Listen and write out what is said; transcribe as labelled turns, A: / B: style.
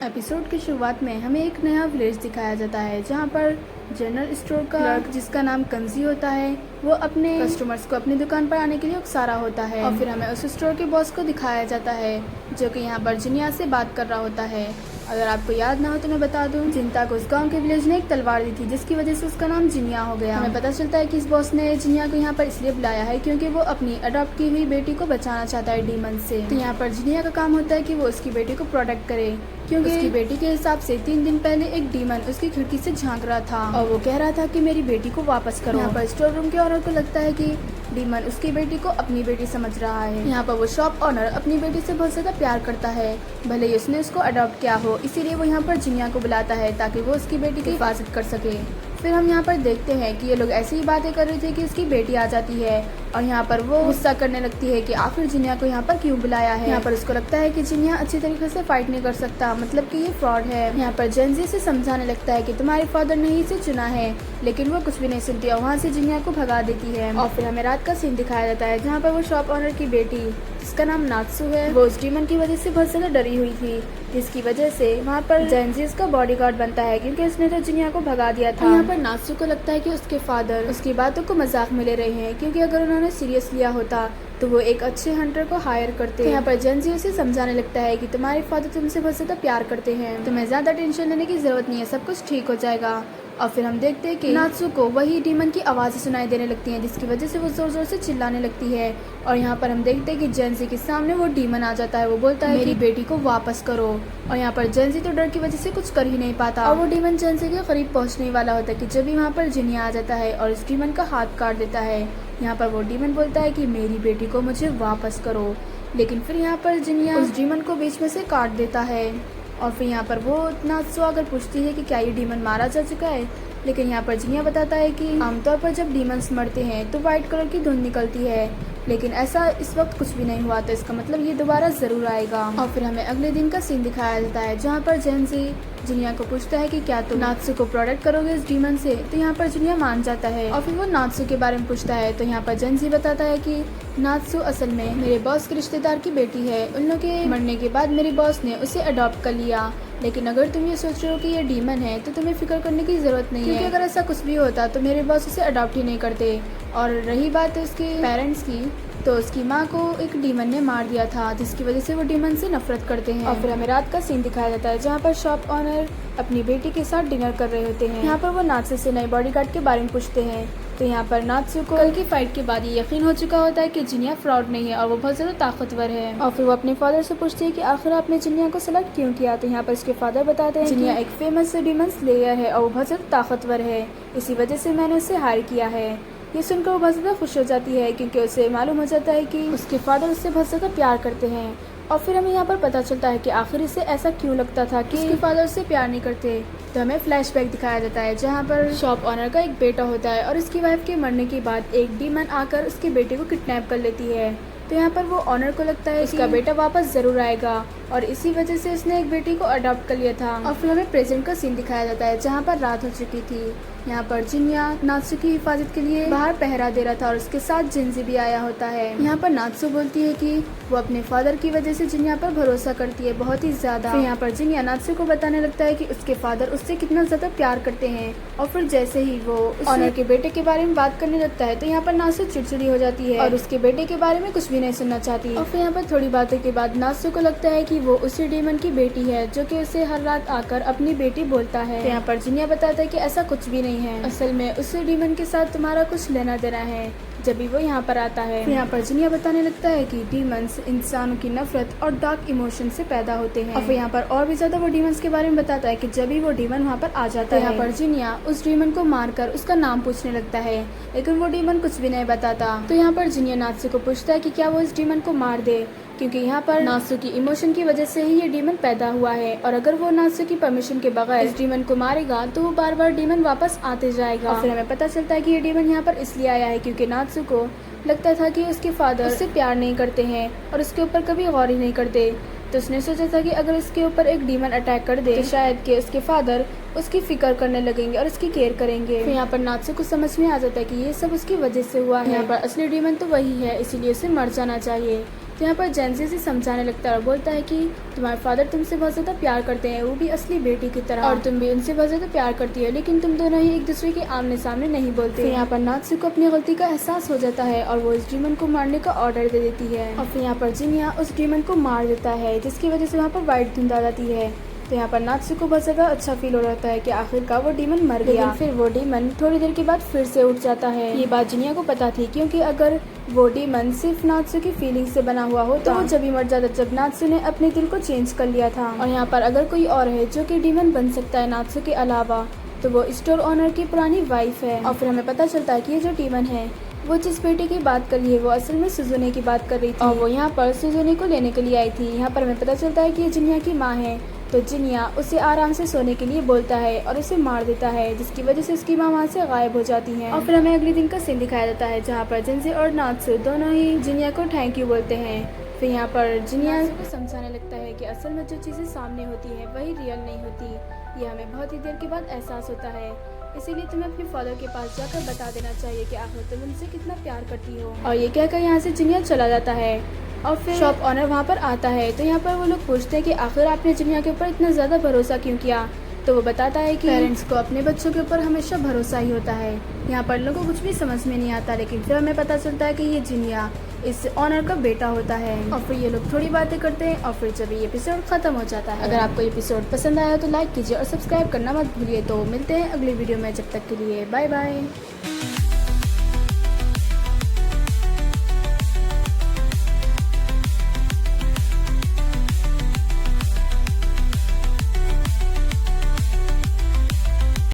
A: Episode की शुरुआत में हमें एक नया विलेज दिखाया जाता है जहाँ पर जनरल स्टोर का क्लर्क जिसका नाम कंजी होता है वो अपने कस्टमर्स को अपनी दुकान पर आने के लिए उकसा रहा होता है और फिर हमें उस स्टोर के बॉस को दिखाया जाता है जो कि यहाँ पर जिनिया से बात कर रहा होता है। अगर आपको याद ना हो तो मैं बता दूं, जिनता को उस गांव के विलेज ने एक तलवार दी थी जिसकी वजह से उसका नाम जिनिया हो गया। हमें पता चलता है कि इस बॉस ने जिनिया को यहाँ पर इसलिए बुलाया है क्योंकि वो अपनी अडॉप्ट की हुई बेटी को बचाना चाहता है डीमन से। तो यहाँ पर जिनिया का काम होता है कि वो उसकी बेटी को प्रोटेक्ट करे क्योंकि उसकी बेटी के हिसाब से 3 दिन पहले एक डीमन उसकी खिड़की से झांक रहा था और वो कह रहा था कि मेरी बेटी को वापस करो। यहाँ पर स्टोर रूम के ऑनर को लगता है कि डीमन उसकी बेटी को अपनी बेटी समझ रहा है। यहाँ पर वो शॉप ऑनर अपनी बेटी से बहुत ज्यादा प्यार करता है, भले ही उसने उसको अडॉप्ट किया हो, इसीलिए वो यहाँ पर जिनिया को बुलाता है ताकि वो उसकी बेटी की हिफाजत कर सके। फिर हम यहाँ पर देखते हैं कि ये लोग ऐसी ही बातें कर रहे थे कि उसकी बेटी आ जाती है और यहाँ पर वो गुस्सा करने लगती है कि आखिर जिनिया को यहाँ पर क्यों बुलाया है। यहाँ पर उसको लगता है कि जिनिया अच्छी तरीके से फाइट नहीं कर सकता, मतलब कि ये फ्रॉड है। यहाँ पर जेंजी से समझाने लगता है कि तुम्हारे फादर ने ही इसे चुना है, लेकिन वो कुछ भी नहीं सुनती और वहाँ से जिनिया को भगा देती है। और फिर हमें रात का सीन दिखाया जाता है जहाँ पर वो शॉप ऑनर की बेटी जिसका नाम नात्सु है वो उस डीमन की वजह से बहुत ज्यादा डरी हुई थी, जिसकी वजह से वहाँ पर जेंजी उसका बॉडीगार्ड बनता है क्योंकि उसने तो जिनिया को भगा दिया था। यहाँ पर नात्सु को लगता है कि उसके फादर उसकी बातों को मजाक में ले रहे हैं क्योंकि अगर उन्होंने सीरियस लिया होता तो वो एक अच्छे हंटर को हायर करते। यहाँ पर जेंजी उसे समझाने लगता है कि तुम्हारे फादर तुमसे बहुत ज्यादा प्यार करते हैं, तुम्हें ज्यादा टेंशन लेने की जरूरत नहीं है, सब कुछ ठीक हो जाएगा। और फिर हम देखते हैं कि नात्सु को वही डीमन की आवाज़ें सुनाई देने लगती हैं जिसकी वजह से वो जोर जोर से चिल्लाने लगती है। और यहाँ पर हम देखते हैं कि जेंजी के सामने वो डीमन आ जाता है। वो बोलता है मेरी बेटी को वापस करो। और यहाँ पर जेंजी तो डर की वजह से कुछ कर ही नहीं पाता और वो डीमन जेंजी के करीब पहुँचने वाला होता है कि जब भी वहाँ पर जिनिया आ जाता है और इस डीमन का हाथ काट देता है। यहाँ पर वो डीमन बोलता है कि मेरी बेटी को मुझे वापस करो, लेकिन फिर यहाँ पर जिनिया उस डीमन को बीच में से काट देता है। और फिर यहाँ पर वो नात्सु अगर पूछती है कि क्या ये डीमन मारा जा चुका है, लेकिन यहाँ पर जिनिया बताता है कि आमतौर पर जब डीमंस मरते हैं तो वाइट कलर की धुंध निकलती है, लेकिन ऐसा इस वक्त कुछ भी नहीं हुआ, तो इसका मतलब ये दोबारा जरूर आएगा। और फिर हमें अगले दिन का सीन दिखाया जाता है जहाँ पर जेंजी जिनिया को पूछता है कि क्या तुम नात्सु को प्रोटेक्ट करोगे इस डीमन से, तो यहाँ पर जिनिया मान जाता है। और फिर वो नात्सु के बारे में पूछता है तो यहाँ पर जेंजी बताता है कि नात्सु असल में मेरे बॉस के रिश्तेदार की बेटी है, उन लोगों के मरने के बाद मेरे बॉस ने उसे अडॉप्ट कर लिया। लेकिन अगर तुम ये सोच रहे हो कि ये डीमन है तो तुम्हें फिक्र करने की जरूरत नहीं है, क्योंकि अगर ऐसा कुछ भी होता तो मेरे बॉस उसे अडॉप्ट ही नहीं करते। और रही बात उसके पेरेंट्स की, तो उसकी माँ को एक डीमन ने मार दिया था जिसकी वजह से वो डीमन से नफरत करते हैं। और फिर हमें रात का सीन दिखाया जाता है जहाँ पर शॉप ऑनर अपनी बेटी के साथ डिनर कर रहे होते हैं। यहाँ पर वो नात्सु से नए बॉडीगार्ड के बारे में पूछते हैं तो यहाँ पर नात्सु को कल की फाइट के बाद ये यकीन हो चुका होता है कि जिनिया फ्रॉड नहीं है और वो बहुत ज्यादा ताकतवर है। और फिर वो अपने फादर से पूछती है कि आखिर आपने जिनिया को सेलेक्ट क्यों किया, तो यहाँ पर उसके फादर बताते हैं जिनिया एक फेमस डीमन स्लेयर है और वो बहुत ज्यादा ताकतवर है, इसी वजह से मैंने उसे हायर किया है। ये सुनकर वो बहुत ज्यादा खुश हो जाती है क्योंकि उसे मालूम हो जाता है कि उसके फादर उससे बहुत ज्यादा प्यार करते हैं। और फिर हमें यहाँ पर पता चलता है कि आखिर इसे ऐसा क्यों लगता था कि उसके फादर उससे प्यार नहीं करते। तो हमें फ्लैशबैक दिखाया जाता है जहाँ पर शॉप ऑनर का एक बेटा होता है और उसकी वाइफ के मरने के बाद एक डीमन आकर उसके बेटे को किडनैप कर लेती है। तो यहाँ पर वो ऑनर को लगता है उसका बेटा वापस जरूर आएगा और इसी वजह से उसने एक बेटी को अडॉप्ट कर लिया था। और फिर हमें प्रेजेंट का सीन दिखाया जाता है जहाँ पर रात हो चुकी थी। यहाँ पर जिनिया नात्सु की हिफाजत के लिए बाहर पहरा दे रहा था और उसके साथ जेंजी भी आया होता है। यहाँ पर नात्सु बोलती है कि वो अपने फादर की वजह से जिनिया पर भरोसा करती है बहुत ही ज्यादा। फिर यहाँ पर जिनिया नात्सु को बताने लगता है कि उसके फादर उससे कितना ज्यादा प्यार करते हैं। और फिर जैसे ही वो ऑनर के बेटे के बारे में बात करने लगता है तो यहाँ पर नात्सु चिड़चिड़ी हो जाती है और उसके बेटे के बारे में कुछ भी नहीं सुनना चाहती। और फिर यहाँ पर थोड़ी बातों के बाद नात्सु को लगता है कि वो उसी डीमन की बेटी है जो कि उसे हर रात आकर अपनी बेटी बोलता है। तो यहाँ पर जिनिया बताता है कि ऐसा कुछ भी नहीं है, असल में उसी डीमन के साथ तुम्हारा कुछ लेना देना है जब भी वो यहाँ पर आता है। यहाँ पर जिनिया बताने लगता है कि डीमंस इंसानों की नफरत और डार्क इमोशन से पैदा होते हैं। और फिर यहाँ पर और भी ज्यादा वो डीमंस के बारे में बताता है कि जब भी वो डीमन वहाँ पर आ जाता है, यहाँ पर जिनिया उस डीमन को मारकर उसका नाम पूछने लगता है, लेकिन वो डीमन कुछ भी नहीं बताता। तो यहाँ पर जिनिया नात्सु को पूछता है कि क्या वो इस डीमन को मार दे, क्योंकि यहाँ पर नात्सु की इमोशन की वजह से ही ये डीमन पैदा हुआ है और अगर वो नात्सु की परमिशन के बगैर इस डीमन को मारेगा तो वो बार बार डीमन वापस आते जाएगा। और फिर हमें पता चलता है कि ये डीमन यहाँ पर इसलिए आया है क्योंकि नात्सु को लगता था कि उसके फादर उससे प्यार नहीं करते हैं और उसके ऊपर कभी गौर ही नहीं करते। तो उसने सोचा था कि अगर उसके ऊपर एक डीमन अटैक कर दे तो शायद कि उसके फादर उसकी फिक्र करने लगेंगे और उसकी केयर करेंगे। फिर यहाँ पर नात्सु को समझ में आ जाता है कि ये सब उसकी वजह से हुआ है, यहाँ पर असली डीमन तो वही है, इसीलिए उसे मर जाना चाहिए। तो यहाँ पर जेंजी से समझाने लगता है और बोलता है कि तुम्हारे फादर तुमसे बहुत ज़्यादा प्यार करते हैं, वो भी असली बेटी की तरह, और तुम भी उनसे बहुत ज़्यादा प्यार करती है, लेकिन तुम दोनों ही एक दूसरे के आमने सामने नहीं बोलते। फिर यहाँ पर नात्सु को अपनी गलती का एहसास हो जाता है और वो इस डीमन को मारने का ऑर्डर दे देती है। और फिर यहाँ पर जिनिया उस डीमन को मार देता है, जिसकी वजह से वहाँ पर वाइट धुंध आ जाती है। तो यहाँ पर नात्सु को बहुत ज़्यादा अच्छा फील हो रहा है कि आखिरकार वो डीमन मर गया। लेकिन फिर वो डीमन थोड़ी देर के बाद फिर से उठ जाता है। ये बात जिनिया को पता थी, क्योंकि अगर वो डीमन सिर्फ नात्सु की फीलिंग से बना हुआ हो तो वो जब ही मर जाता जब नात्सु ने अपने दिल को चेंज कर लिया था। और यहाँ पर अगर कोई और है जो कि डीमन बन सकता है नात्सु के अलावा, तो वो स्टोर ओनर की पुरानी वाइफ है। और फिर हमें पता चलता है कि ये जो डीमन है वो जिस बेटी की बात कर रही है वो असल में सुजुने की बात कर रही थी, और वो यहाँ पर सुजुने को लेने के लिए आई थी। यहाँ पर हमें पता चलता है कि ये जिनिया की माँ है। तो जिनिया उसे आराम से सोने के लिए बोलता है और उसे मार देता है, जिसकी वजह से उसकी माँ वहाँ से गायब हो जाती है। और फिर हमें अगले दिन का सीन दिखाया जाता है जहाँ पर जिनसे और नात्सु दोनों ही जिनिया को थैंक यू बोलते हैं। फिर यहाँ पर जिनिया को समझाने लगता है कि असल में जो चीज़ें सामने होती है वही रियल नहीं होती। ये हमें बहुत ही देर के बाद एहसास होता है, इसीलिए तुम्हें अपने फादर के पास जाकर बता देना चाहिए कि आखिर तुम उनसे कितना प्यार करती हो। और ये कहकर यहाँ से जिनिया चला जाता है और फिर शॉप ऑनर वहाँ पर आता है। तो यहाँ पर वो लोग पूछते हैं कि आखिर आपने जिनिया के ऊपर इतना ज़्यादा भरोसा क्यों किया। तो वो बताता है कि पेरेंट्स को अपने बच्चों के ऊपर हमेशा भरोसा ही होता है। यहाँ पर लोगों को कुछ भी समझ में नहीं आता, लेकिन फिर हमें पता चलता है कि ये जिनिया इस ऑनर का बेटा होता है। और फिर ये लोग थोड़ी बातें करते हैं और फिर जब ये एपिसोड खत्म हो जाता है। अगर आपको एपिसोड पसंद आया तो लाइक कीजिए और सब्सक्राइब करना मत भूलिए। तो मिलते हैं अगली वीडियो में, जब तक के लिए बाय बाय।